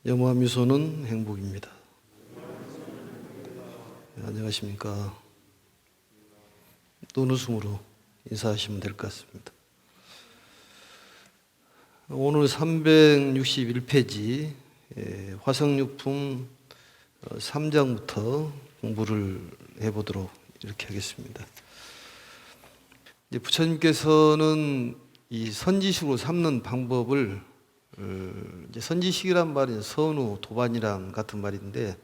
염화 미소는 행복입니다. 네, 안녕하십니까. 눈웃음으로 인사하시면 될 것 같습니다. 오늘 361페이지 화성육품 3장부터 공부를 해보도록 이렇게 하겠습니다. 이제 부처님께서는 이 선지식으로 삼는 방법을 이제 선지식이란 말은 선우, 도반이랑 같은 말인데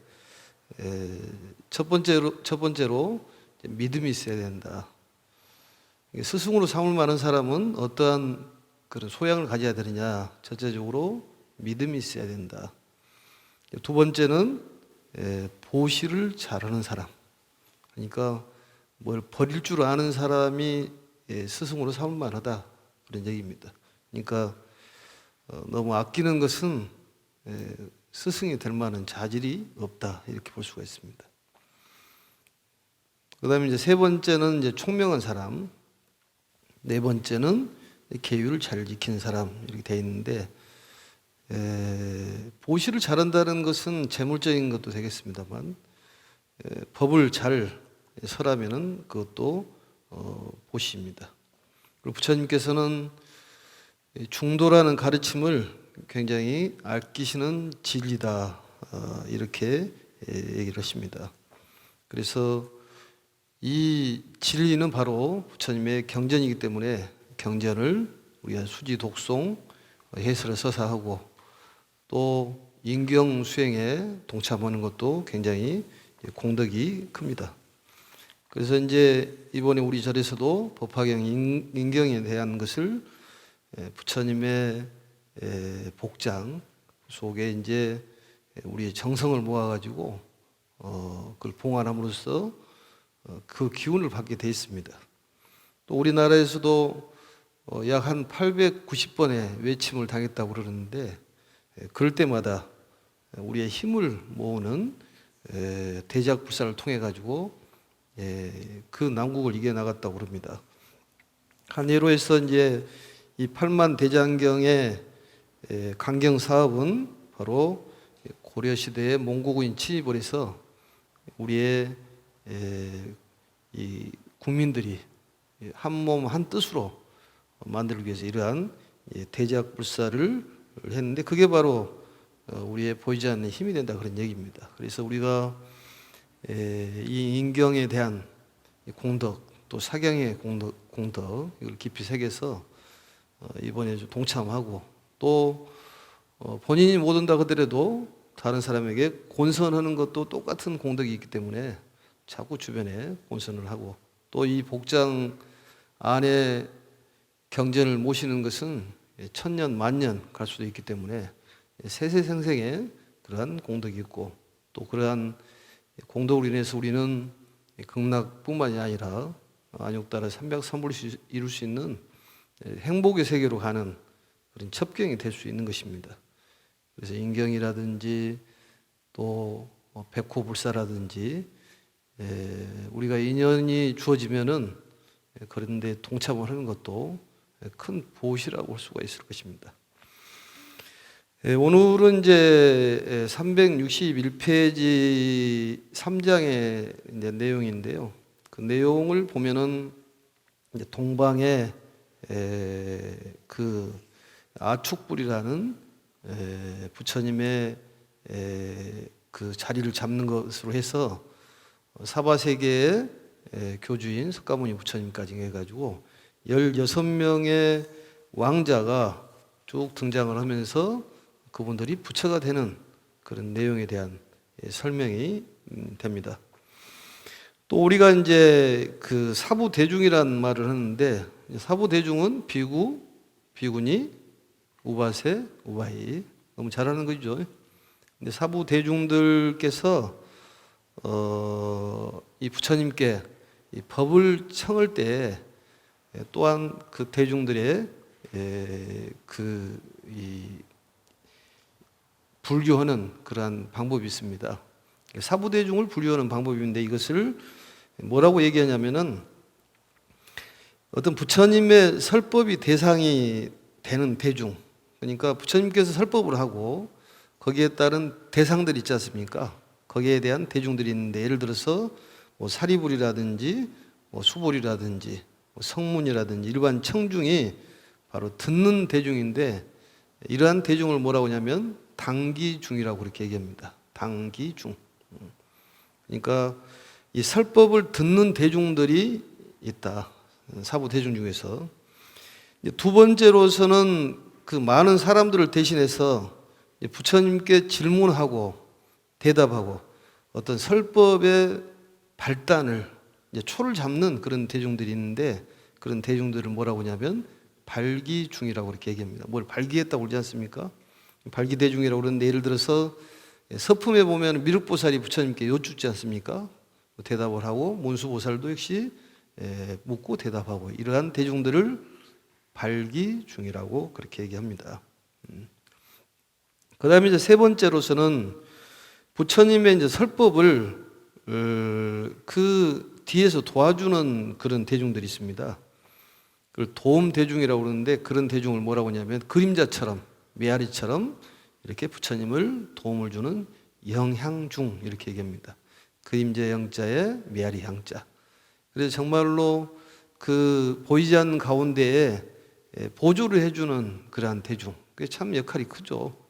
첫 번째로 믿음이 있어야 된다. 스승으로 삼을 만한 사람은 어떠한 그런 소양을 가져야 되느냐? 첫째적으로 믿음이 있어야 된다. 두 번째는 보시를 잘하는 사람. 그러니까 뭘 버릴 줄 아는 사람이 스승으로 삼을 만하다. 그런 얘기입니다. 그러니까 너무 아끼는 것은 스승이 될 만한 자질이 없다. 이렇게 볼 수가 있습니다. 그 다음에 이제 세 번째는 이제 총명한 사람. 네 번째는 계율을 잘 지키는 사람. 이렇게 되어 있는데, 보시를 잘한다는 것은 재물적인 것도 되겠습니다만, 법을 잘 설하면은 그것도 보시입니다. 그리고 부처님께서는 중도라는 가르침을 굉장히 아끼시는 진리다, 이렇게 얘기를 하십니다. 그래서 이 진리는 바로 부처님의 경전이기 때문에 경전을 우리가 수지 독송, 해설을 서사하고 또 인경 수행에 동참하는 것도 굉장히 공덕이 큽니다. 그래서 이제 이번에 우리 절에서도 법화경 인경에 대한 것을 부처님의 복장 속에 이제 우리의 정성을 모아가지고 그걸 봉안함으로써 그 기운을 받게 돼 있습니다. 또 우리나라에서도 약 한 890번의 외침을 당했다고 그러는데 그럴 때마다 우리의 힘을 모으는 대작불사를 통해 가지고 그 난국을 이겨 나갔다고 그럽니다. 한 예로 해서 이제 이 8만 대장경의 강경 사업은 바로 고려 시대의 몽고구인 침입을 해서 우리의 이 국민들이 한 몸 한 뜻으로 만들기 위해서 이러한 대작불사를 했는데 그게 바로 우리의 보이지 않는 힘이 된다 그런 얘기입니다. 그래서 우리가 이 인경에 대한 공덕 또 사경의 공덕 이걸 깊이 새겨서 이번에 좀 동참하고 또 본인이 못 온다 하더라도 다른 사람에게 권선하는 것도 똑같은 공덕이 있기 때문에 자꾸 주변에 권선을 하고 또 이 복장 안에 경전을 모시는 것은 천년 만년 갈 수도 있기 때문에 세세생생의 그러한 공덕이 있고 또 그러한 공덕으로 인해서 우리는 극락뿐만이 아니라 안욕달의 삼백삼불을 이룰 수 있는 행복의 세계로 가는 그런 첩경이 될 수 있는 것입니다. 그래서 인경이라든지 또 백호불사라든지 우리가 인연이 주어지면은 그런데 동참을 하는 것도 큰 보시라고 할 수가 있을 것입니다. 오늘은 이제 361페이지 3장의 내용인데요. 그 내용을 보면은 이제 동방에 그 아축불이라는 부처님의 그 자리를 잡는 것으로 해서 사바세계의 교주인 석가모니 부처님까지 해가지고 16명의 왕자가 쭉 등장을 하면서 그분들이 부처가 되는 그런 내용에 대한 설명이 됩니다. 또 우리가 이제 그 사부대중이라는 말을 하는데 사부대중은 비구, 비구니, 우바세, 우바이 너무 잘하는 거죠. 근데 사부대중들께서 이 부처님께 이 법을 청할 때 또한 그 대중들의 이 불교하는 그러한 방법이 있습니다. 사부대중을 불교하는 방법인데 이것을 뭐라고 얘기하냐면은 어떤 부처님의 설법이 대상이 되는 대중, 그러니까 부처님께서 설법을 하고 거기에 따른 대상들이 있지 않습니까? 거기에 대한 대중들이 있는데 예를 들어서 뭐 사리불이라든지 뭐 수불이라든지 뭐 성문이라든지 일반 청중이 바로 듣는 대중인데 이러한 대중을 뭐라고 하냐면 당기중이라고 그렇게 얘기합니다. 당기중. 그러니까 이 설법을 듣는 대중들이 있다. 사부 대중 중에서. 두 번째로서는 그 많은 사람들을 대신해서 부처님께 질문하고 대답하고 어떤 설법의 발단을 초를 잡는 그런 대중들이 있는데 그런 대중들을 뭐라고 하냐면 발기중이라고 그렇게 얘기합니다. 뭘 발기했다고 그러지 않습니까? 발기대중이라고 그러는데 예를 들어서 서품에 보면 미륵보살이 부처님께 여쭙지 않습니까? 대답을 하고 문수보살도 역시 묻고 대답하고 이러한 대중들을 발기중이라고 그렇게 얘기합니다. 그 다음에 이제 세 번째로서는 부처님의 이제 설법을 그 뒤에서 도와주는 그런 대중들이 있습니다. 그걸 도움 대중이라고 그러는데 그런 대중을 뭐라고 하냐면 그림자처럼 메아리처럼 이렇게 부처님을 도움을 주는 영향중 이렇게 얘기합니다. 그림자 영자에 메아리 향자. 그래서 정말로 그 보이지 않는 가운데에 보조를 해주는 그러한 대중. 그게 참 역할이 크죠.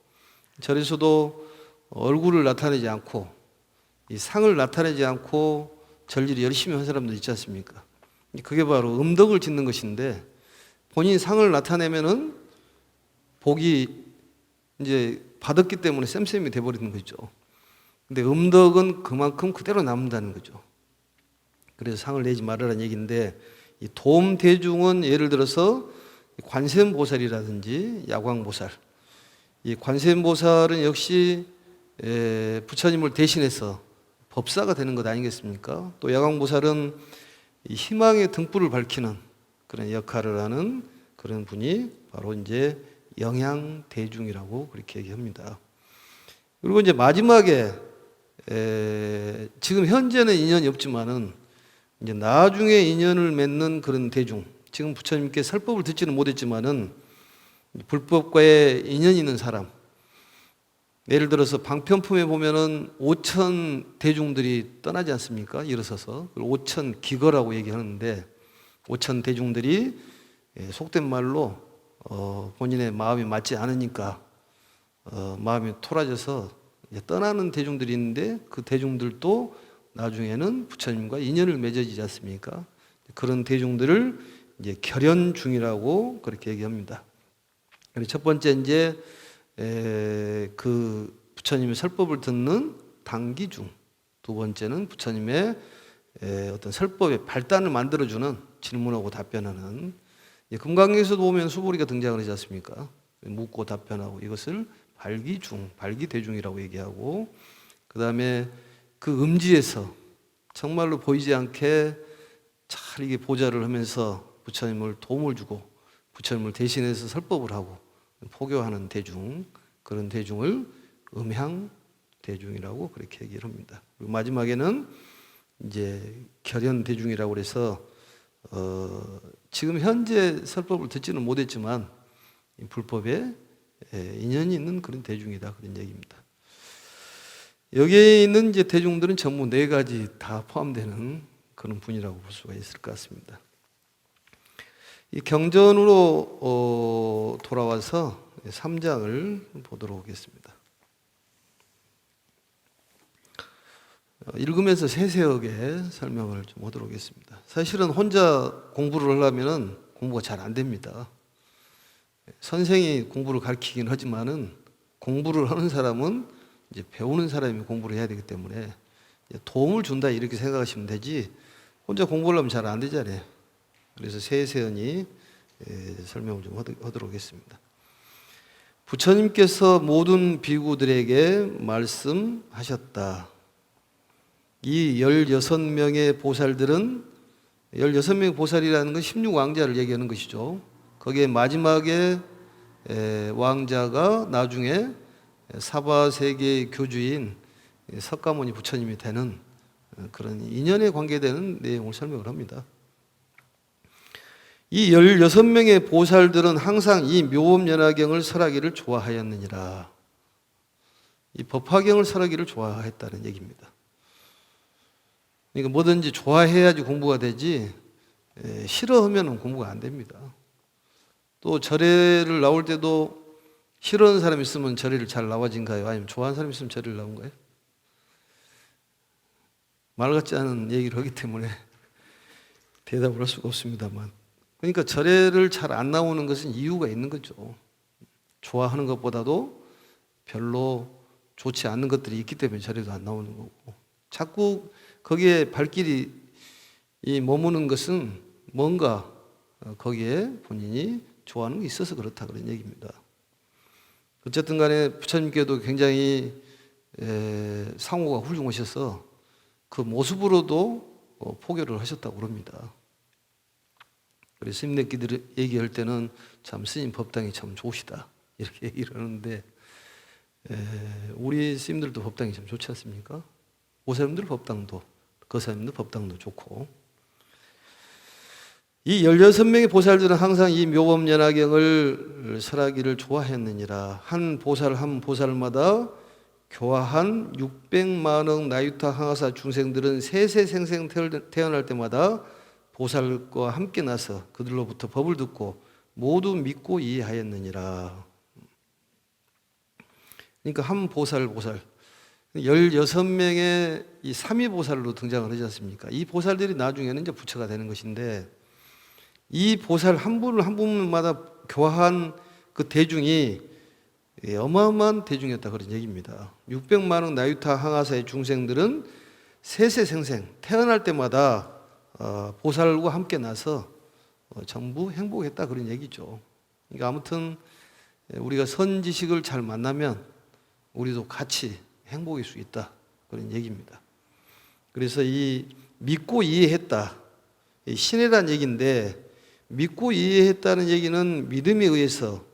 절에서도 얼굴을 나타내지 않고 이 상을 나타내지 않고 절일을 열심히 한 사람들 있지 않습니까? 그게 바로 음덕을 짓는 것인데 본인 상을 나타내면은 복이 이제 받았기 때문에 쌤쌤이 돼버리는 거죠. 근데 음덕은 그만큼 그대로 남는다는 거죠. 그래서 상을 내지 말아라는 얘기인데 이 도움 대중은 예를 들어서 관세음보살이라든지 야광보살. 이 관세음보살은 역시 부처님을 대신해서 법사가 되는 것 아니겠습니까? 또 야광보살은 희망의 등불을 밝히는 그런 역할을 하는 그런 분이 바로 이제 영향대중이라고 그렇게 얘기합니다. 그리고 이제 마지막에 지금 현재는 인연이 없지만은 이제 나중에 인연을 맺는 그런 대중. 지금 부처님께 설법을 듣지는 못했지만은 불법과의 인연이 있는 사람. 예를 들어서 방편품에 보면은 5천 대중들이 떠나지 않습니까? 일어서서 5천 기거라고 얘기하는데 5천 대중들이 속된 말로 본인의 마음이 맞지 않으니까 마음이 토라져서 떠나는 대중들이 있는데 그 대중들도 나중에는 부처님과 인연을 맺어지지 않습니까? 그런 대중들을 이제 결연중이라고 그렇게 얘기합니다. 그래서 첫 번째 이제 그 부처님의 설법을 듣는 당기중, 두 번째는 부처님의 어떤 설법의 발단을 만들어주는 질문하고 답변하는. 금강경에서도 보면 수보리가 등장을 하지 않습니까? 묻고 답변하고 이것을 발기중, 발기대중이라고 얘기하고 그 다음에 그 음지에서 정말로 보이지 않게 잘 이게 보좌를 하면서 부처님을 도움을 주고 부처님을 대신해서 설법을 하고 포교하는 대중, 그런 대중을 음향대중이라고 그렇게 얘기를 합니다. 그리고 마지막에는 이제 결연대중이라고 그래서 지금 현재 설법을 듣지는 못했지만 불법에 인연이 있는 그런 대중이다 그런 얘기입니다. 여기에 있는 이제 대중들은 전부 네 가지 다 포함되는 그런 분이라고 볼 수가 있을 것 같습니다. 이 경전으로 돌아와서 3장을 보도록 하겠습니다. 읽으면서 세세하게 설명을 좀 하도록 하겠습니다. 사실은 혼자 공부를 하려면 공부가 잘 안 됩니다. 선생이 공부를 가르치긴 하지만은 공부를 하는 사람은 이제 배우는 사람이 공부를 해야 되기 때문에 도움을 준다 이렇게 생각하시면 되지 혼자 공부를 하면 잘 안 되잖아요. 그래서 세세히 설명을 좀 하도록 하겠습니다. 부처님께서 모든 비구들에게 말씀하셨다. 이 16명의 보살들은 16명의 보살이라는 건 16왕자를 얘기하는 것이죠. 거기에 마지막에 왕자가 나중에 사바세계의 교주인 석가모니 부처님이 되는 그런 인연에 관계되는 내용을 설명을 합니다. 이 16명의 보살들은 항상 이 묘법연화경을 설하기를 좋아하였느니라. 이 법화경을 설하기를 좋아했다는 얘기입니다. 그러니까 뭐든지 좋아해야지 공부가 되지 싫어하면 공부가 안 됩니다. 또 절에를 나올 때도 싫어하는 사람이 있으면 절에를 잘 나와진가요? 아니면 좋아하는 사람이 있으면 절에를 나온가요? 말 같지 않은 얘기를 하기 때문에 대답을 할 수가 없습니다만, 그러니까 절에를 잘 안 나오는 것은 이유가 있는 거죠. 좋아하는 것보다도 별로 좋지 않는 것들이 있기 때문에 절에도 안 나오는 거고, 자꾸 거기에 발길이 머무는 것은 뭔가 거기에 본인이 좋아하는 게 있어서 그렇다, 그런 얘기입니다. 어쨌든 간에 부처님께도 굉장히 상호가 훌륭하셔서 그 모습으로도 포교를 하셨다고 그럽니다. 그래서 스님네끼리 얘기할 때는 참 스님 법당이 참 좋으시다 이렇게 얘기를 하는데, 우리 스님들도 법당이 참 좋지 않습니까? 보살님들 법당도, 거사님들 법당도 좋고, 이 16명의 보살들은 항상 이 묘법연화경을 설하기를 좋아했느니라. 한 보살마다 교화한 600만억 나유타 항아사 중생들은 세세생생 태어날 때마다 보살과 함께 나서 그들로부터 법을 듣고 모두 믿고 이해하였느니라. 그러니까 한 보살 16명의 이 삼위보살로 등장을 하지 않습니까? 이 보살들이 나중에는 이제 부처가 되는 것인데, 이 보살 한 분마다 교화한 그 대중이 어마어마한 대중이었다, 그런 얘기입니다. 600만억 나유타 항아사의 중생들은 세세생생 태어날 때마다 보살과 함께 나서 전부 행복했다, 그런 얘기죠. 그러니까 아무튼 우리가 선지식을 잘 만나면 우리도 같이 행복일 수 있다, 그런 얘기입니다. 그래서 이 믿고 이해했다, 신해란 얘기인데, 믿고 이해했다는 얘기는 믿음에 의해서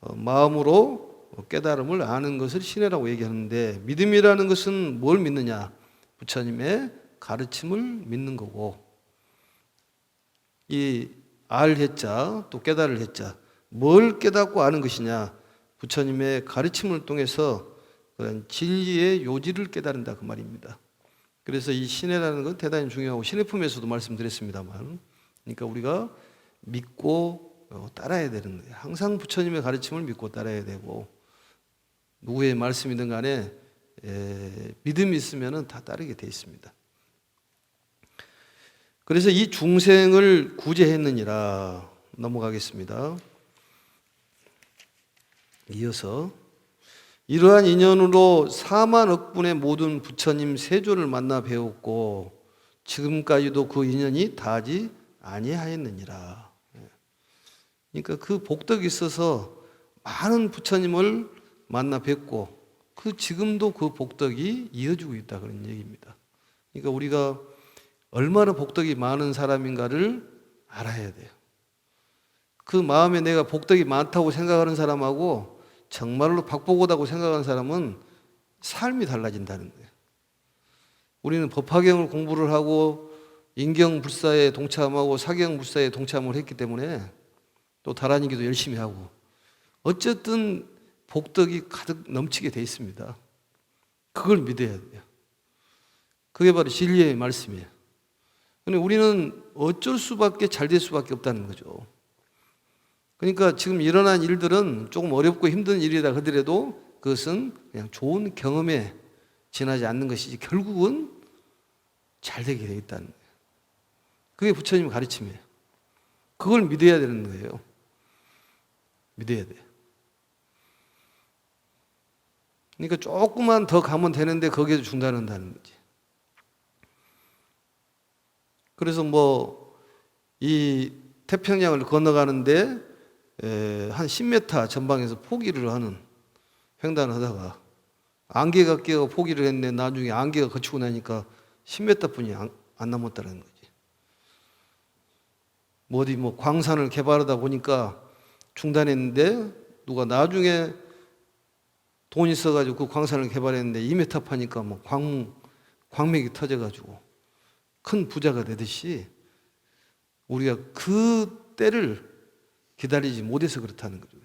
마음으로 깨달음을 아는 것을 신해라고 얘기하는데, 믿음이라는 것은 뭘 믿느냐? 부처님의 가르침을 믿는 거고, 이 알해자 또 깨달을 해자, 뭘 깨닫고 아는 것이냐? 부처님의 가르침을 통해서 그런 진리의 요지를 깨달은다, 그 말입니다. 그래서 이 신해라는 건 대단히 중요하고, 신해품에서도 말씀드렸습니다만, 그러니까 우리가 믿고 따라야 되는 거예요. 항상 부처님의 가르침을 믿고 따라야 되고, 누구의 말씀이든 간에 믿음이 있으면 다 따르게 돼 있습니다. 그래서 이 중생을 구제했느니라. 넘어가겠습니다. 이어서 이러한 인연으로 4만억 분의 모든 부처님 세조를 만나 배웠고 지금까지도 그 인연이 다하지 아니하였느니라. 그러니까 그 복덕이 있어서 많은 부처님을 만나 뵙고 그 지금도 그 복덕이 이어지고 있다, 그런 얘기입니다. 그러니까 우리가 얼마나 복덕이 많은 사람인가를 알아야 돼요. 그 마음에 내가 복덕이 많다고 생각하는 사람하고 정말로 박보고다고 생각하는 사람은 삶이 달라진다는 거예요. 우리는 법화경을 공부를 하고 인경불사에 동참하고 사경불사에 동참을 했기 때문에, 또 다란이기도 열심히 하고, 어쨌든 복덕이 가득 넘치게 돼 있습니다. 그걸 믿어야 돼요. 그게 바로 진리의 말씀이에요. 근데 우리는 어쩔 수밖에 잘 될 수밖에 없다는 거죠. 그러니까 지금 일어난 일들은 조금 어렵고 힘든 일이다 하더라도 그것은 그냥 좋은 경험에 지나지 않는 것이지 결국은 잘 되게 되어 있다는 거예요. 그게 부처님 가르침이에요. 그걸 믿어야 되는 거예요. 믿어야 돼요. 그러니까 조금만 더 가면 되는데 거기에서 중단한다는 거지. 그래서 이 태평양을 건너가는데 한 10m 전방에서 포기를 하는 횡단을 하다가 안개가 끼어 포기를 했는데 나중에 안개가 거치고 나니까 10m 뿐이 안 남았다는 거지. 어디 광산을 개발하다 보니까 중단했는데 누가 나중에 돈 있어가지고 그 광산을 개발했는데 2m 파니까 광맥이 터져가지고 큰 부자가 되듯이 우리가 그 때를 기다리지 못해서 그렇다는 거죠.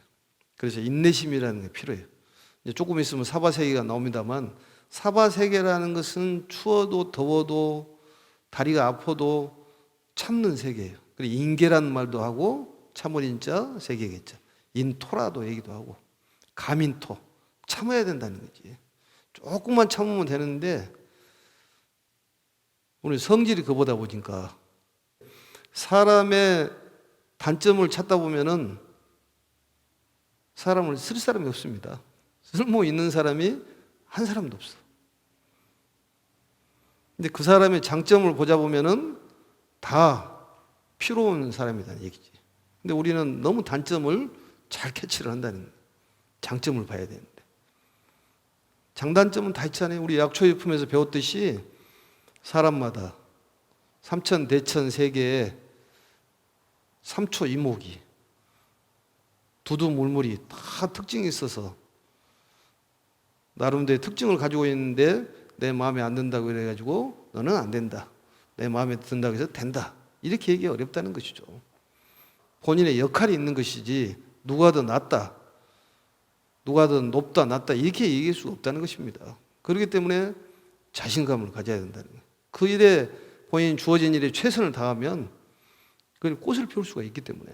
그래서 인내심이라는 게 필요해요. 이제 조금 있으면 사바세계가 나옵니다만, 사바세계라는 것은 추워도 더워도 다리가 아파도 참는 세계예요. 그리고 인계라는 말도 하고 참을인자 세계겠죠. 인토라도 얘기도 하고 가민토, 참아야 된다는 거지. 조금만 참으면 되는데 우리 성질이 그보다 보니까 사람의 단점을 찾다 보면은 사람을 쓸 사람이 없습니다. 쓸모 있는 사람이 한 사람도 없어. 근데 그 사람의 장점을 보자 보면은 다 필요한 사람이라는 얘기지. 근데 우리는 너무 단점을 잘 캐치를 한다는 거예요. 장점을 봐야 되는데. 장단점은 다 있잖아요. 우리 약초유품에서 배웠듯이 사람마다 삼천, 대천, 세계에 삼초 이목이, 두두물물이 다 특징이 있어서 나름대로 특징을 가지고 있는데 내 마음에 안 든다고 그래가지고 너는 안 된다. 내 마음에 든다고 해서 된다. 이렇게 얘기가 어렵다는 것이죠. 본인의 역할이 있는 것이지 누가 더 낫다, 누가 더 높다, 낮다 이렇게 얘기할 수가 없다는 것입니다. 그렇기 때문에 자신감을 가져야 된다는 거예요. 그 일에 본인 주어진 일에 최선을 다하면 그 꽃을 피울 수가 있기 때문에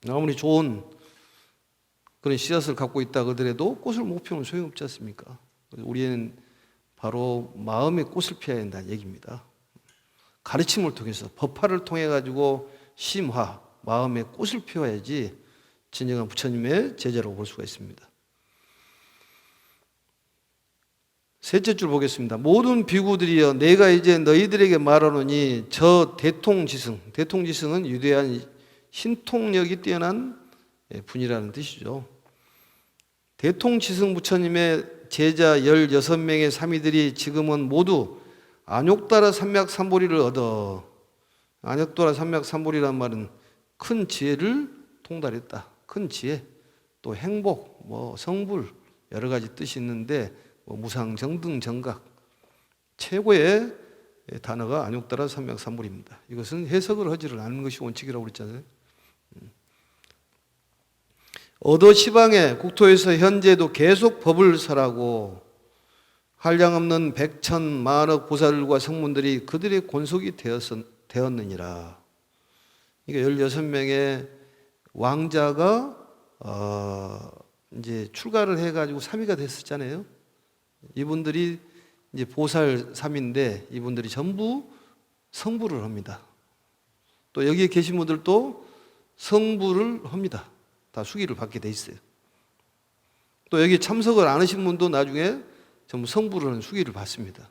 아무리 좋은 그런 씨앗을 갖고 있다 그러더라도 꽃을 못 피우면 소용없지 않습니까? 우리는 바로 마음의 꽃을 피워야 한다는 얘기입니다. 가르침을 통해서 법화를 통해 가지고 심화, 마음의 꽃을 피워야지 진정한 부처님의 제자라고 볼 수가 있습니다. 셋째 줄 보겠습니다. 모든 비구들이여 내가 이제 너희들에게 말하노니 저 대통지승, 대통지승은 위대한 신통력이 뛰어난 분이라는 뜻이죠. 대통지승 부처님의 제자 16명의 사미들이 지금은 모두 안욕따라 삼맥삼보리를 얻어, 안욕따라 삼맥삼보리라는 말은 큰 지혜를 통달했다. 큰 지혜, 또 행복, 성불 여러 가지 뜻이 있는데 무상정등정각 최고의 단어가 안욕따라 삼맥삼보리입니다. 이것은 해석을 하지를 않는 것이 원칙이라고 그랬잖아요. 어도 시방의 국토에서 현재도 계속 법을 설하고 한량없는 백천 만억 보살과 성문들이 그들의 권속이 되었느니라. 그러니까 16명의 왕자가 이제 출가를 해가지고 삼위가 됐었잖아요. 이분들이 이제 보살 삼인데 이분들이 전부 성부를 합니다. 또 여기에 계신 분들도 성부를 합니다. 다 수기를 받게 돼 있어요. 또 여기 참석을 안 하신 분도 나중에 전부 성부를 하는 수기를 받습니다.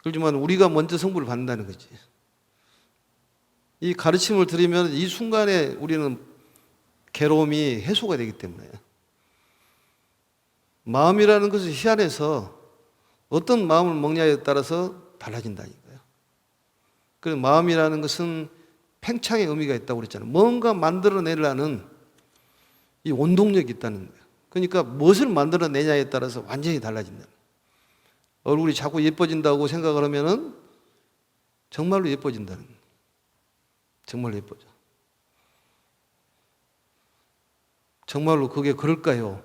그렇지만 우리가 먼저 성부를 받는다는 거지. 이 가르침을 들으면 이 순간에 우리는 괴로움이 해소가 되기 때문에 마음이라는 것은 희한해서 어떤 마음을 먹냐에 따라서 달라진다니까요. 그래서 마음이라는 것은 팽창의 의미가 있다고 그랬잖아요. 뭔가 만들어내려는 이 원동력이 있다는 거예요. 그러니까 무엇을 만들어내냐에 따라서 완전히 달라진다. 얼굴이 자꾸 예뻐진다고 생각을 하면은 정말로 예뻐진다는 거예요. 정말로 예뻐져. 정말로 그게 그럴까요?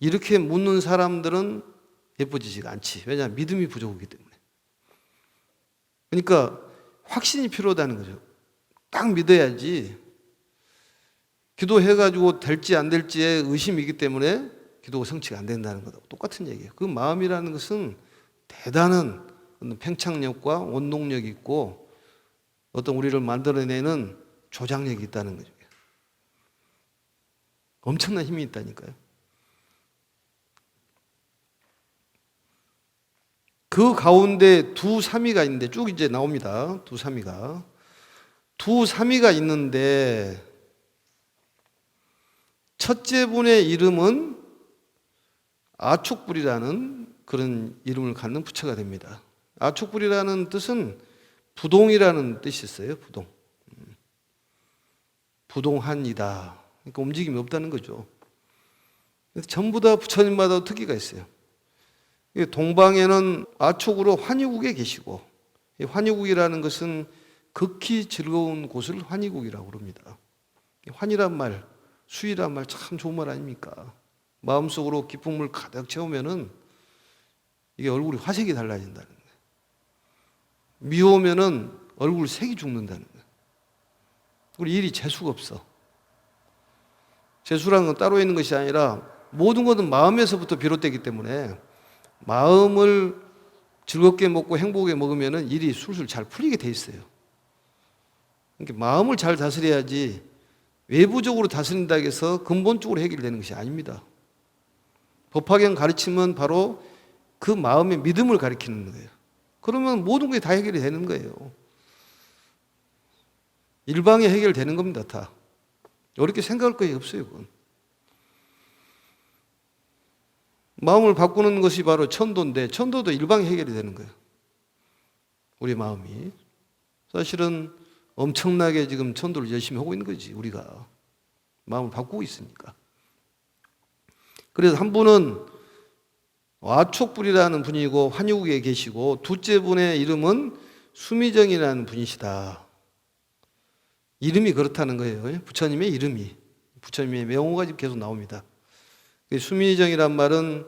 이렇게 묻는 사람들은 예뻐지지가 않지. 왜냐하면 믿음이 부족하기 때문에. 그러니까 확신이 필요하다는 거죠. 딱 믿어야지. 기도해가지고 될지 안 될지에 의심이 있기 때문에 기도가 성취가 안 된다는 거다. 똑같은 얘기예요. 그 마음이라는 것은 대단한 팽창력과 원동력이 있고 어떤 우리를 만들어내는 조작력이 있다는 거죠. 엄청난 힘이 있다니까요. 그 가운데 두 삼위가 있는데 쭉 이제 나옵니다. 두 삼위가 있는데 첫째 분의 이름은 아축불이라는 그런 이름을 갖는 부처가 됩니다. 아축불이라는 뜻은 부동이라는 뜻이 있어요. 부동한이다. 그러니까 움직임이 없다는 거죠. 전부 다 부처님마다 특기가 있어요. 동방에는 아축으로 환희국에 계시고, 환희국이라는 것은 극히 즐거운 곳을 환희국이라고 합니다. 환이란 말, 수위란 말 참 좋은 말 아닙니까? 마음속으로 기쁨을 가득 채우면은 이게 얼굴이 화색이 달라진다는 거예요. 미워오면은 얼굴 색이 죽는다는 거예요. 우리 일이 재수가 없어. 재수라는 건 따로 있는 것이 아니라 모든 것은 마음에서부터 비롯되기 때문에 마음을 즐겁게 먹고 행복하게 먹으면은 일이 술술 잘 풀리게 돼 있어요. 그러니까 마음을 잘 다스려야지 외부적으로 다스린다고 해서 근본적으로 해결되는 것이 아닙니다. 법화경 가르침은 바로 그 마음의 믿음을 가리키는 거예요. 그러면 모든 게 다 해결이 되는 거예요. 일방에 해결되는 겁니다, 다. 어렵게 생각할 거예요, 없어요, 그건. 마음을 바꾸는 것이 바로 천도인데, 천도도 일방에 해결이 되는 거예요. 우리 마음이. 사실은 엄청나게 지금 천도를 열심히 하고 있는 거지, 우리가. 마음을 바꾸고 있으니까. 그래서 한 분은 와촉불이라는 분이고 환유국에 계시고, 둘째 분의 이름은 수미정이라는 분이시다. 이름이 그렇다는 거예요. 부처님의 이름이. 부처님의 명호가 지금 계속 나옵니다. 수미정이란 말은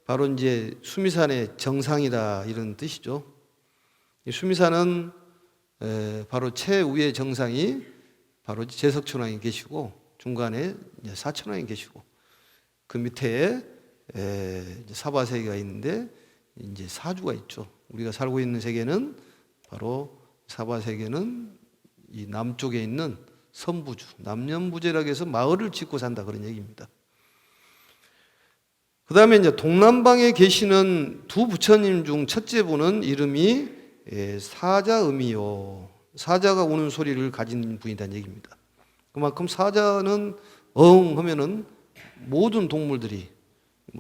바로 이제 수미산의 정상이다 이런 뜻이죠. 수미산은 바로 최위의 정상이 바로 제석천왕이 계시고 중간에 사천왕이 계시고 그 밑에 사바세계가 있는데 이제 사주가 있죠. 우리가 살고 있는 세계는 바로 사바세계는 이 남쪽에 있는 선부주, 남년부재라고 해서 마을을 짓고 산다 그런 얘기입니다. 그 다음에 이제 동남방에 계시는 두 부처님 중 첫째 분은 이름이 사자음이요. 사자가 우는 소리를 가진 분이라는 얘기입니다. 그만큼 사자는 엉 하면은 모든 동물들이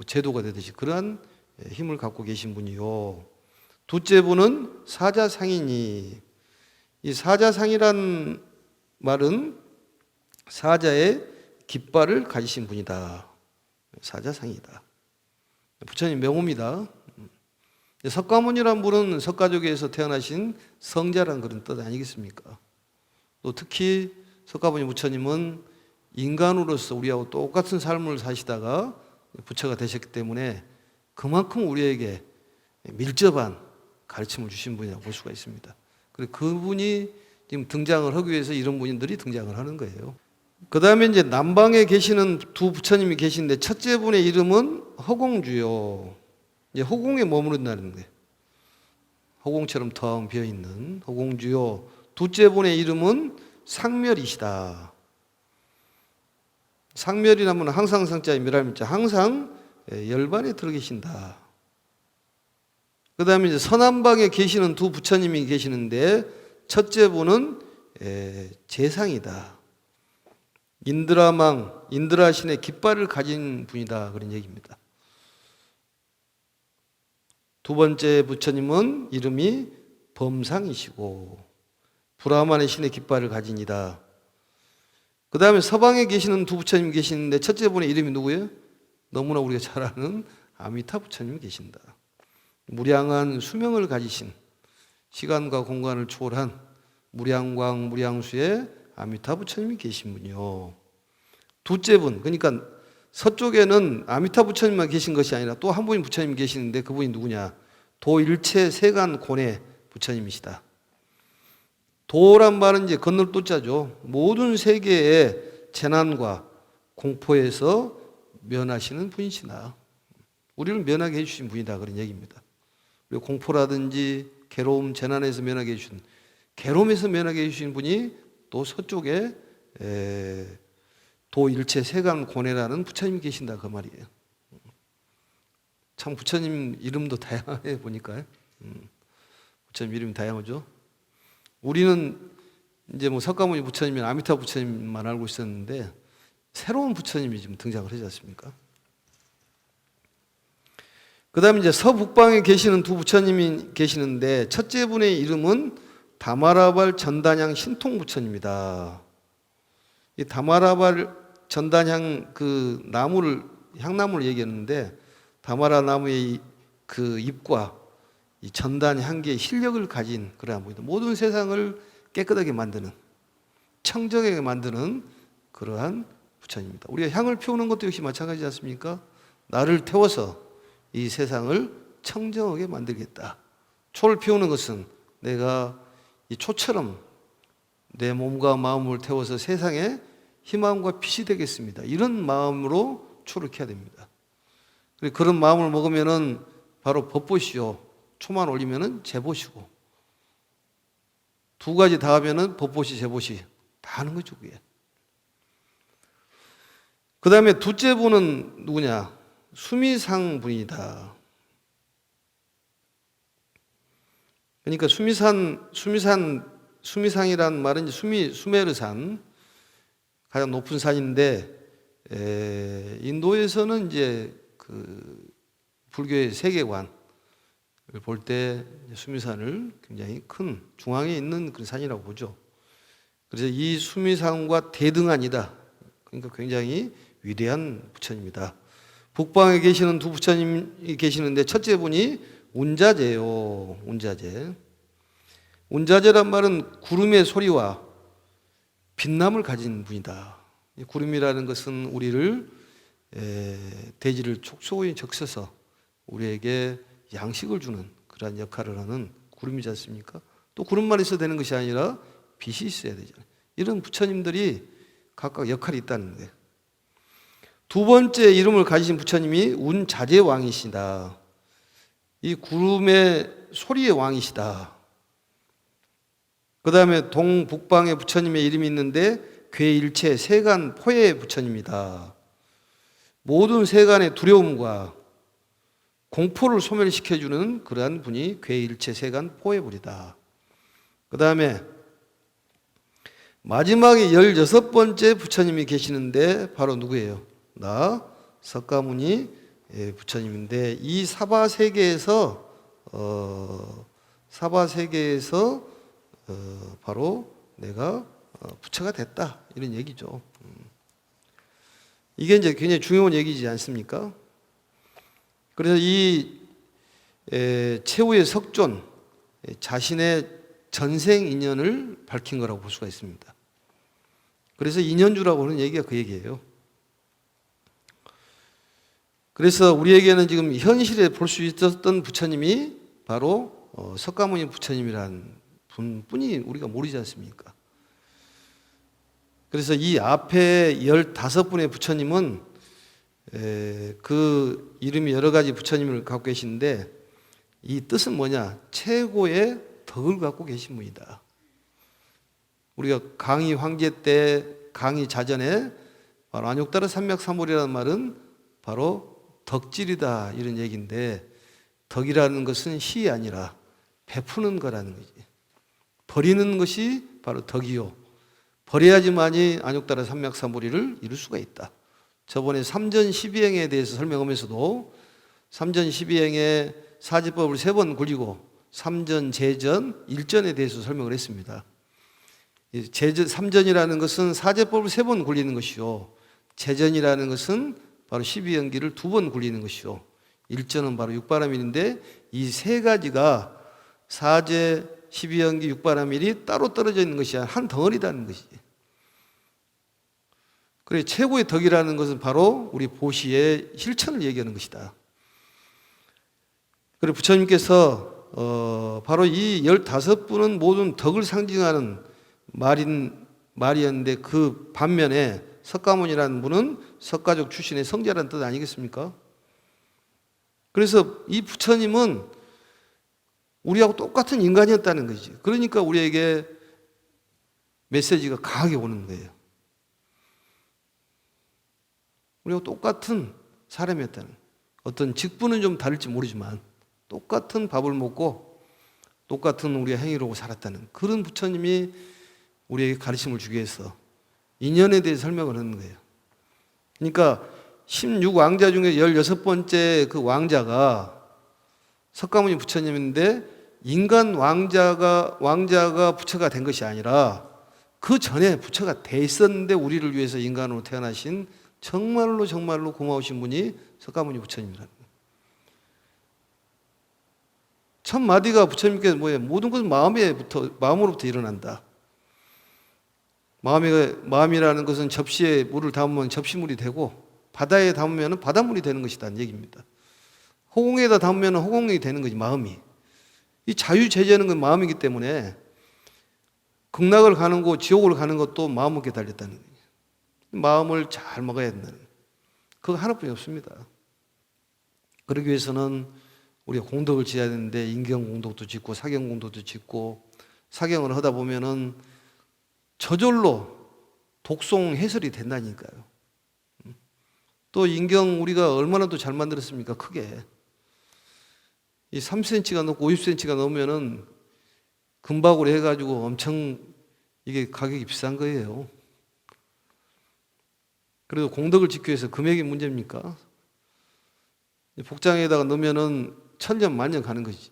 제도가 되듯이 그러한 힘을 갖고 계신 분이요. 둘째 분은 사자상이니. 이 사자상이란 말은 사자의 깃발을 가지신 분이다. 사자상이다. 부처님 명호입니다. 석가모니란 분은 석가족에서 태어나신 성자란 그런 뜻 아니겠습니까? 또 특히 석가모니 부처님은 인간으로서 우리하고 똑같은 삶을 사시다가 부처가 되셨기 때문에 그만큼 우리에게 밀접한 가르침을 주신 분이라고 볼 수가 있습니다. 그리고 그분이 지금 등장을 하기 위해서 이런 분들이 등장을 하는 거예요. 그 다음에 이제 남방에 계시는 두 부처님이 계시는데 첫째 분의 이름은 허공주요. 이제 허공에 머무른다는 거예요. 허공처럼 텅 비어있는 허공주요. 둘째 분의 이름은 상멸이시다. 상멸이라면 항상 상자에 멸할자 항상 열반에 들어 계신다. 그 다음에 이제 서남방에 계시는 두 부처님이 계시는데 첫째 분은 재상이다. 인드라망, 인드라신의 깃발을 가진 분이다 그런 얘기입니다. 두 번째 부처님은 이름이 범상이시고 브라만의 신의 깃발을 가진이다. 그 다음에 서방에 계시는 두 부처님이 계시는데 첫째 분의 이름이 누구예요? 너무나 우리가 잘 아는 아미타 부처님이 계신다. 무량한 수명을 가지신 시간과 공간을 초월한 무량광 무량수의 아미타 부처님이 계신 분이요. 둘째 분, 그러니까 서쪽에는 아미타 부처님만 계신 것이 아니라 또 한 분이 부처님이 계시는데 그분이 누구냐? 도일체 세간 고뇌 부처님이시다. 도란 말은 이제 건널 도자죠. 모든 세계의 재난과 공포에서 면하시는 분이시다. 우리를 면하게 해주신 분이다 그런 얘기입니다. 그리고 공포라든지 괴로움, 재난에서 면하게 해주신, 괴로움에서 면하게 해주신 분이 또 서쪽에 도일체 세간 고뇌라는 부처님이 계신다 그 말이에요. 참 부처님 이름도 다양해 보니까요. 부처님 이름이 다양하죠. 우리는 이제 뭐 석가모니 부처님이나 아미타 부처님만 알고 있었는데 새로운 부처님이 지금 등장을 하지 않습니까? 그 다음에 이제 서북방에 계시는 두 부처님이 계시는데 첫째 분의 이름은 다마라발 전단향 신통 부처님이다. 이 다마라발 전단향 그 나무를 향나무를 얘기했는데 다마라 나무의 그 잎과 이 전단 향기의 실력을 가진 그러한 분이다. 모든 세상을 깨끗하게 만드는 청정하게 만드는 그러한 부처님입니다. 우리가 향을 피우는 것도 역시 마찬가지지 않습니까? 나를 태워서 이 세상을 청정하게 만들겠다. 초를 피우는 것은 내가 이 초처럼 내 몸과 마음을 태워서 세상에 희망과 빛이 되겠습니다. 이런 마음으로 초를 켜야 됩니다. 그런 마음을 먹으면은 바로 법보시요. 초만 올리면은 제보시고, 두 가지 다 하면은 법보시, 제보시 다 하는 거죠, 그게. 그 다음에 둘째 분은 누구냐? 수미상 분이다. 그러니까 수미상이란 말은 수메르산, 가장 높은 산인데, 인도에서는 이제 그 불교의 세계관을 볼 때 수미산을 굉장히 큰 중앙에 있는 그런 산이라고 보죠. 그래서 이 수미산과 대등한이다. 그러니까 굉장히 위대한 부처님이다. 북방에 계시는 두 부처님이 계시는데 첫째 분이 운자제요. 운자제. 운자제란 말은 구름의 소리와 빛남을 가진 분이다. 구름이라는 것은 우리를 대지를 촉촉히 적셔서 우리에게 양식을 주는 그러한 역할을 하는 구름이지 않습니까? 또 구름만 있어도 되는 것이 아니라 빛이 있어야 되잖아요. 이런 부처님들이 각각 역할이 있다는 거예요. 두 번째 이름을 가지신 부처님이 운자제왕이시다. 이 구름의 소리의 왕이시다. 그 다음에 동북방의 부처님의 이름이 있는데 괴일체 세간 포의 부처님이다. 모든 세간의 두려움과 공포를 소멸시켜주는 그러한 분이 괴일체 세간 포의 분이다. 그 다음에 마지막에 16번째 부처님이 계시는데 바로 누구예요? 석가모니 부처님인데 이 사바세계에서 바로 내가 부처가 됐다 이런 얘기죠. 이게 이제 굉장히 중요한 얘기지 않습니까? 그래서 이 최후의 석존 자신의 전생 인연을 밝힌 거라고 볼 수가 있습니다. 그래서 인연주라고 하는 얘기가 그 얘기예요. 그래서 우리에게는 지금 현실에 볼 수 있었던 부처님이 바로 석가모니 부처님이라는 분뿐이 우리가 모르지 않습니까? 그래서 이 앞에 15분의 부처님은 그 이름이 여러 가지 부처님을 갖고 계신데 이 뜻은 뭐냐? 최고의 덕을 갖고 계신 분이다. 우리가 강희 황제 때 강희 자전에 바로 안욕다르 삼맥삼월이라는 말은 바로 덕질이다 이런 얘기인데 덕이라는 것은 시이 아니라 베푸는 거라는 거지. 버리는 것이 바로 덕이요. 버려야지만이 안욕다르 삼맥삼월이를 이룰 수가 있다. 저번에 삼전12행에 대해서 설명하면서도 삼전12행에 사지법을 3번 굴리고 삼전, 재전, 일전에 대해서 설명을 했습니다. 삼전이라는 것은 사제법을 3번 굴리는 것이요. 재전이라는 것은 바로 12연기를 2번 굴리는 것이요. 일전은 바로 육바라밀인데 이 세 가지가 사제, 12연기, 육바라밀이 따로 떨어져 있는 것이 아니라 한 덩어리라는 것이지. 그래 최고의 덕이라는 것은 바로 우리 보시의 실천을 얘기하는 것이다. 그리고 부처님께서 바로 이 15분은 모든 덕을 상징하는 말이었는데 그 반면에 석가모니라는 분은 석가족 출신의 성자라는 뜻 아니겠습니까? 그래서 이 부처님은 우리하고 똑같은 인간이었다는 거지. 그러니까 우리에게 메시지가 강하게 오는 거예요. 우리하고 똑같은 사람이었다는, 어떤 직분은 좀 다를지 모르지만 똑같은 밥을 먹고 똑같은 우리의 행위로 살았다는 그런 부처님이 우리에게 가르침을 주기 위해서 인연에 대해 설명을 하는 거예요. 그러니까 16왕자 중에 16번째 그 왕자가 석가모니 부처님인데 인간 왕자가 부처가 된 것이 아니라 그 전에 부처가 돼 있었는데 우리를 위해서 인간으로 태어나신 정말로 고마우신 분이 석가모니 부처님이라는 거예요. 첫 마디가 부처님께서 뭐예요? 모든 것은 마음으로부터 일어난다. 마음이라는 것은 접시에 물을 담으면 접시물이 되고 바다에 담으면 바닷물이 되는 것이라는 얘기입니다. 허공에다 담으면 허공이 되는 거지, 마음이. 이 자유제재하는 건 마음이기 때문에 극락을 가는 거, 지옥을 가는 것도 마음에 달렸다는 거예요. 마음을 잘 먹어야 된다는 거예요. 그거 하나뿐이 없습니다. 그러기 위해서는 우리가 공덕을 지어야 되는데 인경 공덕도 짓고 사경 공덕도 짓고 사경을 하다 보면은 저절로 독송 해설이 된다니까요. 또 인경 우리가 얼마나 또 잘 만들었습니까? 크게. 이 3cm가 넘고 50cm가 넘으면은 금박으로 해가지고 엄청 이게 가격이 비싼 거예요. 그래도 공덕을 짓기 위해서 금액이 문제입니까? 복장에다가 넣으면은 천년 만년 가는 것이지.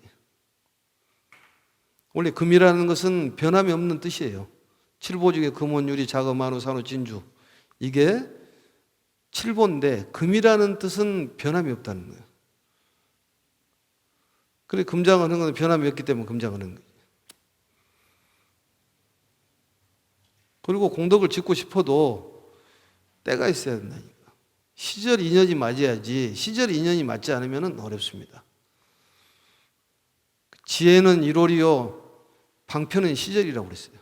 원래 금이라는 것은 변함이 없는 뜻이에요. 칠보중에 금원, 유리, 자금, 한우, 산호, 진주. 이게 칠보인데 금이라는 뜻은 변함이 없다는 거예요. 그래 금장을 하는 건 변함이 없기 때문에 금장을 하는 거예요. 그리고 공덕을 짓고 싶어도 때가 있어야 된다니까. 시절 인연이 맞아야지. 시절 인연이 맞지 않으면 어렵습니다. 지혜는 1월이요 방편은 시절이라고 그랬어요.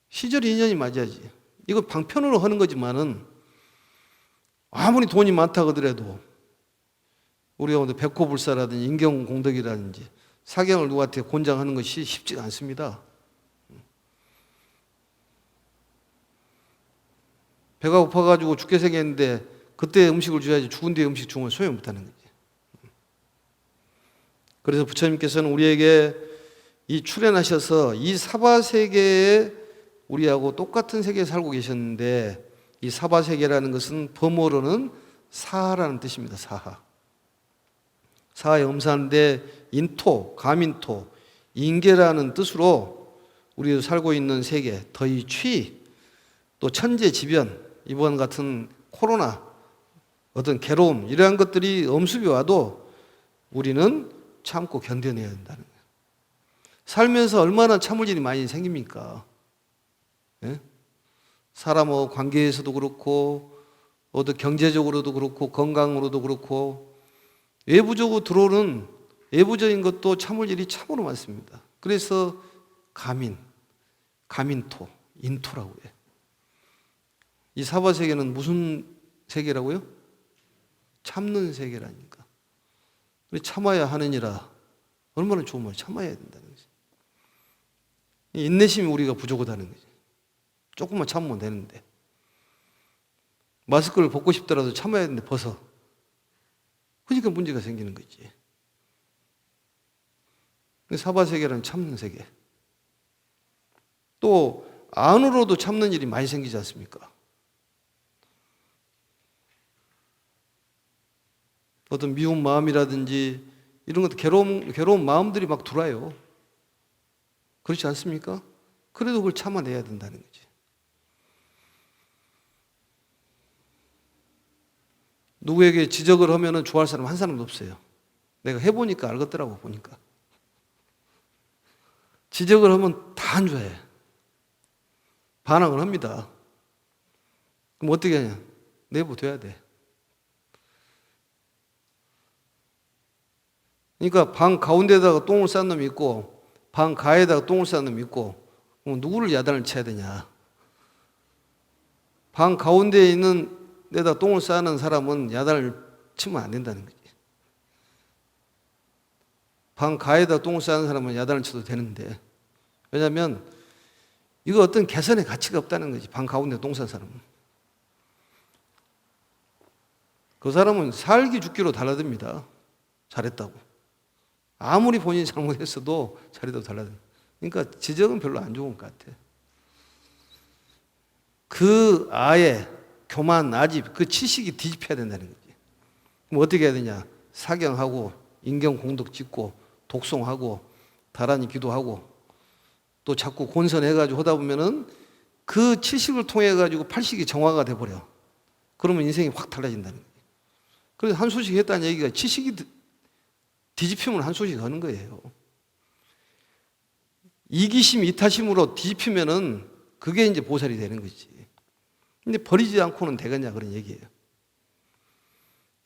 시절 인연이 맞아야지. 이거 방편으로 하는 거지만은 아무리 돈이 많다 하더라도 우리가 오늘 백호불사라든지 인경공덕이라든지 사경을 누구한테 권장하는 것이 쉽지가 않습니다. 배가 고파가지고 죽게 생겼는데 그때 음식을 줘야지 죽은 뒤에 음식 주면 소용 못하는 거지. 그래서 부처님께서는 우리에게 이 출현하셔서 이 사바세계에 우리하고 똑같은 세계에 살고 계셨는데 이 사바세계라는 것은 범어로는 사하라는 뜻입니다. 사하. 사하의 음사인데 인토, 가민토, 인계라는 뜻으로 우리가 살고 있는 세계, 더위, 취, 또 천재지변, 이번 같은 코로나, 어떤 괴로움 이러한 것들이 엄습이 와도 우리는 참고 견뎌내야 된다는 거예요. 살면서 얼마나 참을 일이 많이 생깁니까? 예? 사람하고 관계에서도 그렇고 어떤 경제적으로도 그렇고 건강으로도 그렇고 외부적으로 들어오는 외부적인 것도 참을 일이 참으로 많습니다. 그래서 가민토, 인토라고 해요. 이 사바세계는 무슨 세계라고요? 참는 세계라니까. 참아야 하느니라. 얼마나 좋은 말, 참아야 된다는 거지. 인내심이 우리가 부족하다는 거지. 조금만 참으면 되는데. 마스크를 벗고 싶더라도 참아야 되는데 벗어. 그러니까 문제가 생기는 거지. 사바세계는 참는 세계. 또 안으로도 참는 일이 많이 생기지 않습니까? 어떤 미운 마음이라든지 이런 것도 괴로운 마음들이 막 들어와요. 그렇지 않습니까? 그래도 그걸 참아내야 된다는 거지. 누구에게 지적을 하면 좋아할 사람 한 사람도 없어요. 내가 해보니까 알겠더라고, 보니까. 지적을 하면 다 안 좋아해. 반항을 합니다. 그럼 어떻게 하냐? 내버려둬야 돼. 그러니까 방 가운데다가 똥을 싼 놈이 있고 방 가에다가 똥을 싼 놈이 있고 그럼 누구를 야단을 쳐야 되냐? 방 가운데에 있는 데다 똥을 싸는 사람은 야단을 치면 안 된다는 거지. 방 가에다 똥을 싸는 사람은 야단을 쳐도 되는데 왜냐하면 이거 어떤 개선의 가치가 없다는 거지. 방 가운데 똥 싼 사람은. 그 사람은 살기 죽기로 달라듭니다. 잘했다고. 아무리 본인이 잘못했어도 잘해도 달라요. 그러니까 지적은 별로 안 좋은 것 같아. 그 아예 교만, 아집, 그 치식이 뒤집혀야 된다는 거지. 그럼 어떻게 해야 되냐? 사경하고 인경 공덕 짓고 독송하고 다란히 기도하고 또 자꾸 곤선해가지고 하다 보면은 그 치식을 통해 가지고 팔식이 정화가 돼버려. 그러면 인생이 확 달라진다는 거지. 그래서 한 수씩 했다는 얘기가 치식이 뒤집히면 한 수씩 하는 거예요. 이기심, 이타심으로 뒤집히면은 그게 이제 보살이 되는 거지. 근데 버리지 않고는 되겠냐 그런 얘기예요.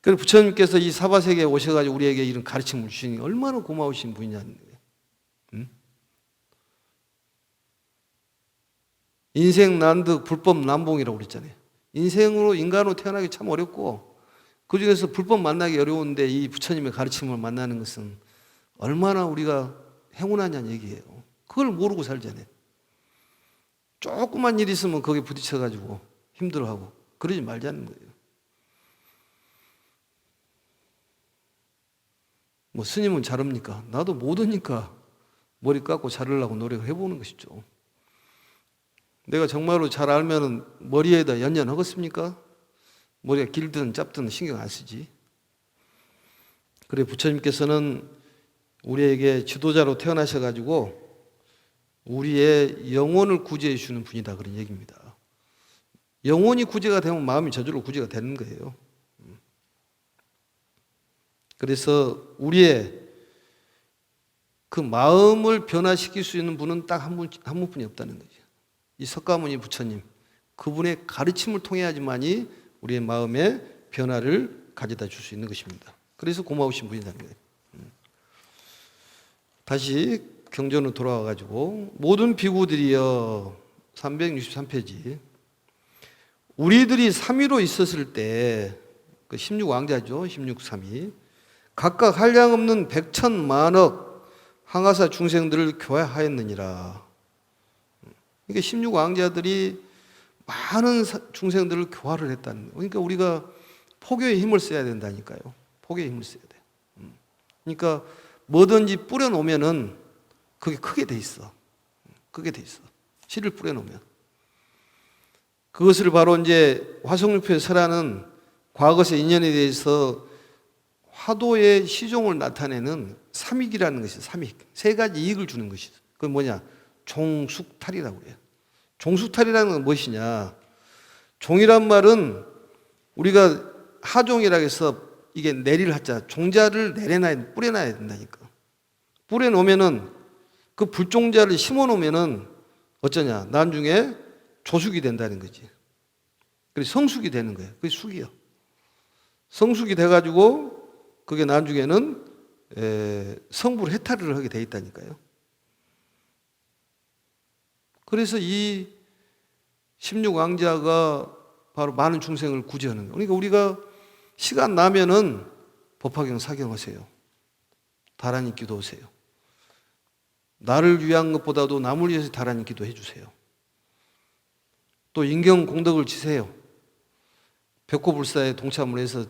그래서 부처님께서 이 사바세계에 오셔가지고 우리에게 이런 가르침을 주시니 얼마나 고마우신 분이냐는 거예요. 응? 인생 난득 불법 난봉이라고 그랬잖아요. 인간으로 태어나기 참 어렵고 그 중에서 불법 만나기 어려운데 이 부처님의 가르침을 만나는 것은 얼마나 우리가 행운하냐는 얘기예요. 그걸 모르고 살잖아요. 조그만 일 있으면 거기에 부딪혀가지고 힘들어하고 그러지 말자는 거예요. 뭐 스님은 잘합니까? 나도 못하니까 머리 깎고 자르려고 노력을 해보는 것이죠. 내가 정말로 잘 알면은 머리에다 연연하겠습니까? 머리가 길든 짧든 신경 안 쓰지. 그래 부처님께서는 우리에게 지도자로 태어나셔가지고 우리의 영혼을 구제해 주는 분이다 그런 얘기입니다. 영혼이 구제가 되면 마음이 저절로 구제가 되는 거예요. 그래서 우리의 그 마음을 변화시킬 수 있는 분은 딱 한 분뿐이 없다는 거죠. 이 석가모니 부처님, 그분의 가르침을 통해야지만이 우리의 마음에 변화를 가져다 줄 수 있는 것입니다. 그래서 고마우신 분이라는 거예요. 다시 경전으로 돌아와가지고 모든 비구들이여 363페이지 우리들이 삼위로 있었을 때 그 16왕자죠. 16삼위 각각 한량없는 백천만억 항아사 중생들을 교화하였느니라. 그러니까 16왕자들이 많은 중생들을 교화를 했다는 거예요. 그러니까 우리가 포교의 힘을 써야 된다니까요. 포교의 힘을 써야 돼. 그러니까 뭐든지 뿌려놓으면은 그게 크게 돼 있어. 크게 돼 있어. 씨를 뿌려놓으면. 그것을 바로 이제 화성육표의 설하는 과거의 인연에 대해서 화도의 시종을 나타내는 삼익이라는 것이 삼익. 세 가지 이익을 주는 것이죠. 그건 뭐냐? 종숙탈이라고 해요. 종숙탈이라는 건 무엇이냐? 종이란 말은 우리가 하종이라고 해서 이게 내릴 하자 종자를 뿌려놔야 된다니까. 뿌려놓으면은 그 불종자를 심어놓으면은 어쩌냐? 나중에 조숙이 된다는 거지. 그래서 성숙이 되는 거예요. 그게 숙이요. 성숙이 돼가지고 그게 나중에는 성불 해탈을 하게 돼 있다니까요. 그래서 이 16왕자가 바로 많은 중생을 구제하는 거예요. 그러니까 우리가 시간 나면은 법화경 사경하세요. 다란히 기도하세요. 나를 위한 것보다도 남을 위해서 다란히 기도해 주세요. 또 인경 공덕을 지세요. 백호불사에 동참을 해서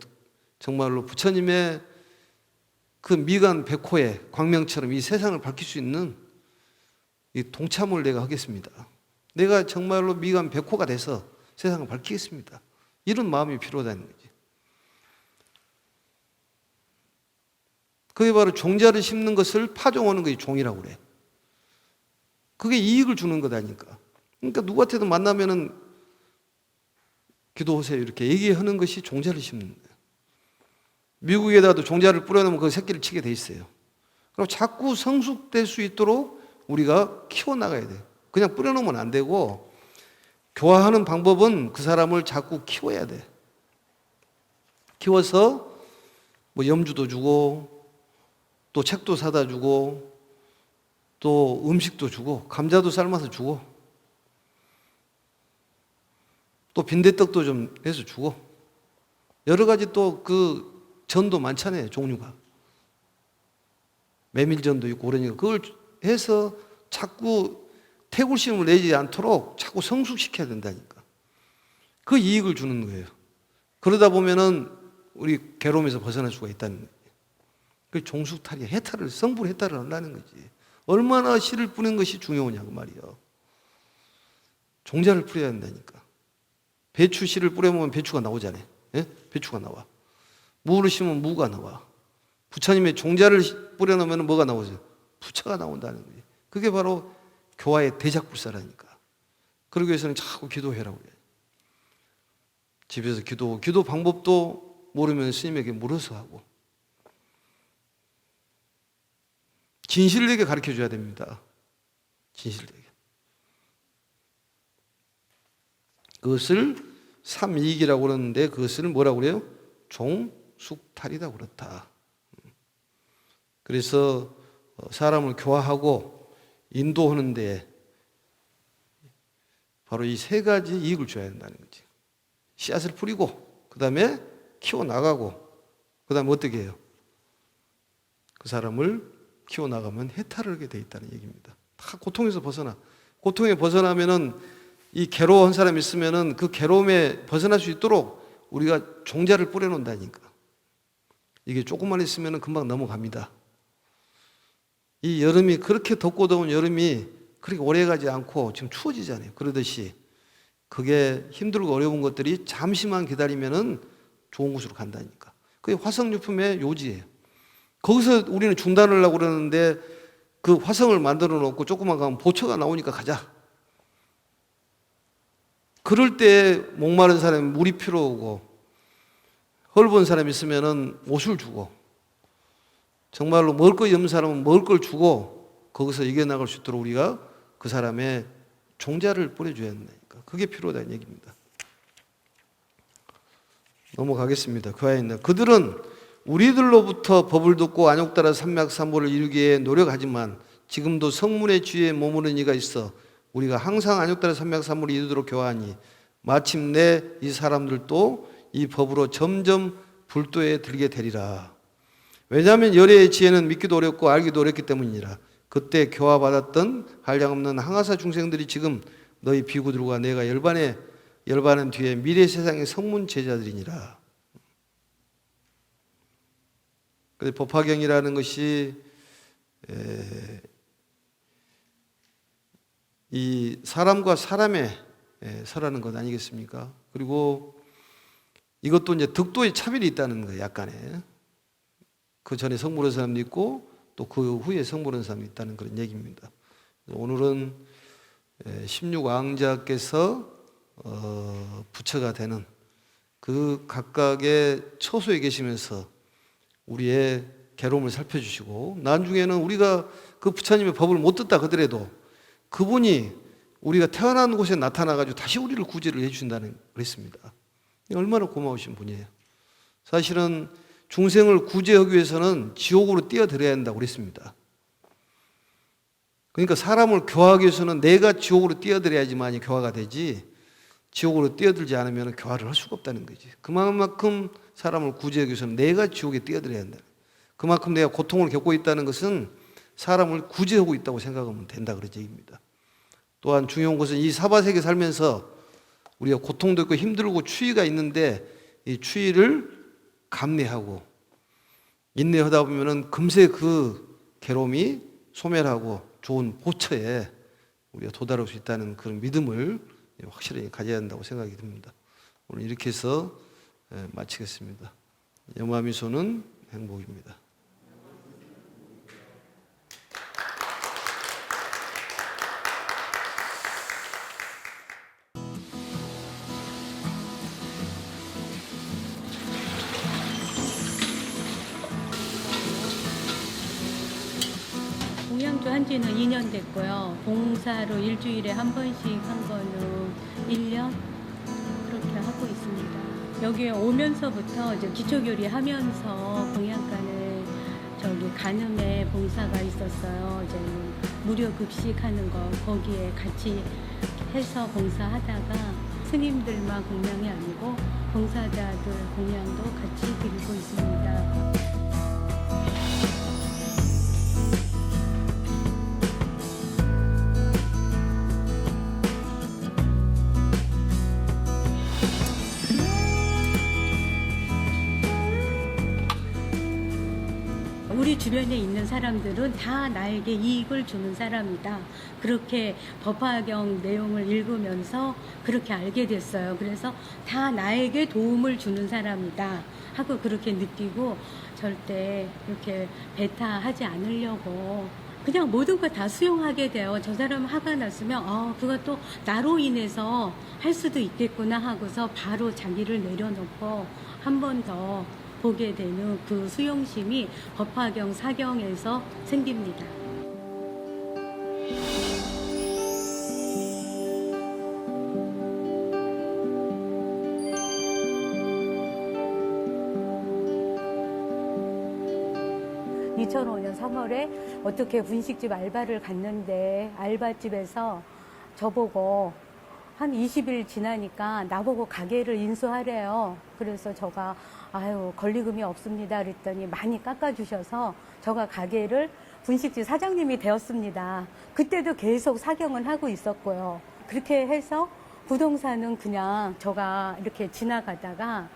정말로 부처님의 그 미간 백호의 광명처럼 이 세상을 밝힐 수 있는 이 동참을 내가 하겠습니다. 내가 정말로 미간 백호가 돼서 세상을 밝히겠습니다. 이런 마음이 필요하다는 거지. 그게 바로 종자를 심는 것을 파종하는 것이 종이라고 그래. 그게 이익을 주는 거다니까. 그러니까 누구한테도 만나면은 기도하세요 이렇게 얘기하는 것이 종자를 심는 거예요. 미국에다도 종자를 뿌려놓으면 그 새끼를 치게 돼 있어요. 그럼 자꾸 성숙될 수 있도록 우리가 키워나가야 돼요. 그냥 뿌려놓으면 안 되고 교화하는 방법은 그 사람을 자꾸 키워야 돼. 키워서 뭐 염주도 주고 또 책도 사다 주고 또 음식도 주고 감자도 삶아서 주고 또 빈대떡도 좀 해서 주고 여러 가지 또 그 전도 많잖아요. 종류가 메밀전도 있고 그러니까 그걸 해서 자꾸 태굴심을 내지 않도록 자꾸 성숙시켜야 된다니까. 그 이익을 주는 거예요. 그러다 보면은 우리 괴로움에서 벗어날 수가 있다는 거예요. 그 종숙탈이 해탈을 성불 해탈을 한다는 거지. 얼마나 씨를 뿌리는 것이 중요하냐고 말이요. 종자를 뿌려야 한다니까. 배추 씨를 뿌려보면 배추가 나오잖아요. 예? 배추가 나와. 무를 심으면 무가 나와. 부처님의 종자를 뿌려놓으면 뭐가 나오죠? 부처가 나온다는 거지. 그게 바로 교화의 대작불사라니까. 그러기 위해서는 자꾸 기도해라고 그래요. 집에서 기도 방법도 모르면 스님에게 물어서 하고. 진실을 내게 가르쳐 줘야 됩니다. 진실되게. 그것을 삼이익이라고 그러는데 그것을 뭐라고 그래요? 종숙탈이라고 그렇다. 그래서 사람을 교화하고 인도하는데 바로 이 세 가지 이익을 줘야 된다는 거지. 씨앗을 뿌리고 그 다음에 키워나가고 그 다음에 어떻게 해요? 그 사람을 키워나가면 해탈을 하게 돼 있다는 얘기입니다. 다 고통에서 벗어나. 고통에 벗어나면은 이 괴로워한 사람이 있으면은 그 괴로움에 벗어날 수 있도록 우리가 종자를 뿌려놓는다니까. 이게 조금만 있으면은 금방 넘어갑니다. 이 여름이 그렇게 덥고 더운 여름이 그렇게 오래 가지 않고 지금 추워지잖아요. 그러듯이 그게 힘들고 어려운 것들이 잠시만 기다리면은 좋은 곳으로 간다니까. 그게 화성유품의 요지예요. 거기서 우리는 중단을 하려고 그러는데 그 화성을 만들어 놓고 조금만 가면 보초가 나오니까 가자. 그럴 때 목마른 사람이 물이 필요하고 헐본 사람이 있으면은 옷을 주고 정말로 먹을 거 없는 사람은 먹을 걸 주고 거기서 이겨나갈 수 있도록 우리가 그 사람의 종자를 뿌려줘야 된다니까. 그게 필요하다는 얘기입니다. 넘어가겠습니다. 그 안에 있는 그들은 우리들로부터 법을 듣고 안욕 따라 삼맥삼보를 이루기에 노력하지만 지금도 성문의 주위에 머무는 이가 있어 우리가 항상 안욕 따라 삼맥삼보를 이루도록 교화하니 마침내 이 사람들도 이 법으로 점점 불도에 들게 되리라. 왜냐하면 열애의 지혜는 믿기도 어렵고 알기도 어렵기 때문이라. 그때 교화받았던 한량없는 항아사 중생들이 지금 너희 비구들과 내가 열반한 뒤에 미래 세상의 성문 제자들이니라. 법화경이라는 것이 이 사람과 사람의 설하는 것 아니겠습니까? 그리고 이것도 이제 득도의 차별이 있다는 거예요. 약간의 그 전에 성불한 사람도 있고 또 그 후에 성불한 사람이 있다는 그런 얘기입니다. 오늘은 16왕자께서 부처가 되는 그 각각의 처소에 계시면서 우리의 괴로움을 살펴주시고 나중에는 우리가 그 부처님의 법을 못 듣다 그더라도 그분이 우리가 태어난 곳에 나타나가지고 다시 우리를 구제를 해주신다는 그랬습니다. 얼마나 고마우신 분이에요. 사실은 중생을 구제하기 위해서는 지옥으로 뛰어들어야 한다고 그랬습니다. 그러니까 사람을 교화하기 위해서는 내가 지옥으로 뛰어들어야지만이 교화가 되지 지옥으로 뛰어들지 않으면 교화를 할 수가 없다는 거지. 그만큼 사람을 구제하기 위해서는 내가 지옥에 뛰어들어야 한다. 그만큼 내가 고통을 겪고 있다는 것은 사람을 구제하고 있다고 생각하면 된다 그런 얘기입니다. 또한 중요한 것은 이 사바세계 살면서 우리가 고통도 있고 힘들고 추위가 있는데 이 추위를 감내하고 인내하다 보면은 금세 그 괴로움이 소멸하고 좋은 보처에 우리가 도달할 수 있다는 그런 믿음을 확실히 가져야 한다고 생각이 듭니다. 오늘 이렇게 해서 마치겠습니다. 염화미소는 행복입니다. 공양주 한 지는 2년 됐고요. 봉사로 일주일에 한 번씩 한 거는 1년 그렇게 하고 있습니다. 여기에 오면서부터 이제 기초교리 하면서 공양가는 저기 간음에 봉사가 있었어요. 이제 무료 급식하는 거 거기에 같이 해서 봉사하다가 스님들만 공양이 아니고 봉사자들 공양도 같이 드리고 있습니다. 우리 주변에 있는 사람들은 다 나에게 이익을 주는 사람이다. 그렇게 법화경 내용을 읽으면서 그렇게 알게 됐어요. 그래서 다 나에게 도움을 주는 사람이다 하고 그렇게 느끼고 절대 이렇게 배타하지 않으려고 그냥 모든 걸 다 수용하게 돼요. 저 사람 화가 났으면 그것도 나로 인해서 할 수도 있겠구나 하고서 바로 자기를 내려놓고 한 번 더 보게 되는 그 수용심이 법화경 사경에서 생깁니다. 2005년 3월에 어떻게 분식집 알바를 갔는데 알바집에서 저보고 한 20일 지나니까 나보고 가게를 인수하래요. 그래서 저가 아유 권리금이 없습니다 그랬더니 많이 깎아주셔서 저가 가게를 분식집 사장님이 되었습니다. 그때도 계속 사경은 하고 있었고요. 그렇게 해서 부동산은 그냥 저가 이렇게 지나가다가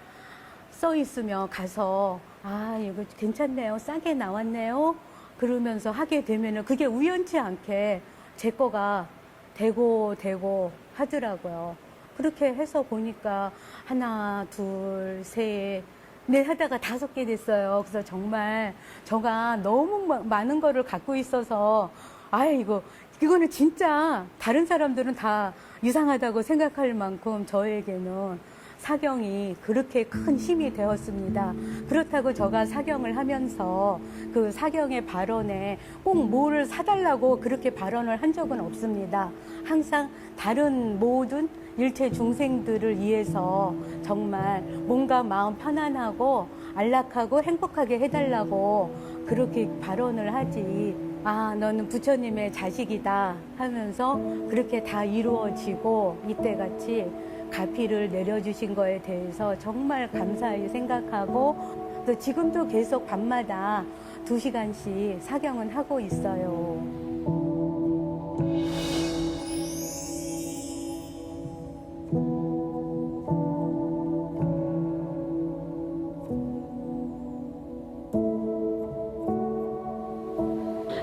써 있으면 가서 아 이거 괜찮네요, 싸게 나왔네요 그러면서 하게 되면은 그게 우연치 않게 제 거가 되고 하더라고요. 그렇게 해서 보니까 하나 둘 셋 넷 하다가 5개 됐어요. 그래서 정말 저가 너무 많은 거를 갖고 있어서 아 이거는 진짜 다른 사람들은 다 이상하다고 생각할 만큼 저에게는 사경이 그렇게 큰 힘이 되었습니다. 그렇다고 제가 사경을 하면서 그 사경의 발언에 꼭 뭐를 사달라고 그렇게 발언을 한 적은 없습니다. 항상 다른 모든 일체 중생들을 위해서 정말 몸과 마음 편안하고 안락하고 행복하게 해달라고 그렇게 발언을 하지. 아, 너는 부처님의 자식이다 하면서 그렇게 다 이루어지고 이때같이 가피를 내려주신 거에 대해서 정말 감사히 생각하고 또 지금도 계속 밤마다 2시간씩 사경은 하고 있어요.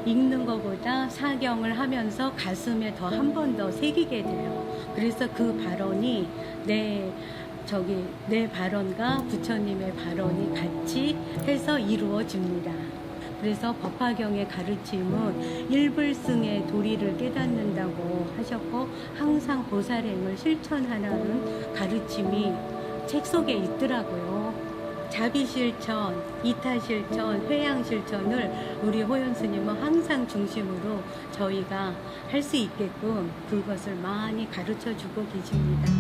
읽는 것보다 사경을 하면서 가슴에 더 한 번 더 새기게 돼요. 그래서 그 발언이 내 발언과 부처님의 발언이 같이 해서 이루어집니다. 그래서 법화경의 가르침은 일불승의 도리를 깨닫는다고 하셨고 항상 보살행을 실천하라는 가르침이 책 속에 있더라고요. 자비실천, 이타실천, 회양실천을 우리 호연스님은 항상 중심으로 저희가 할 수 있게끔 그것을 많이 가르쳐주고 계십니다.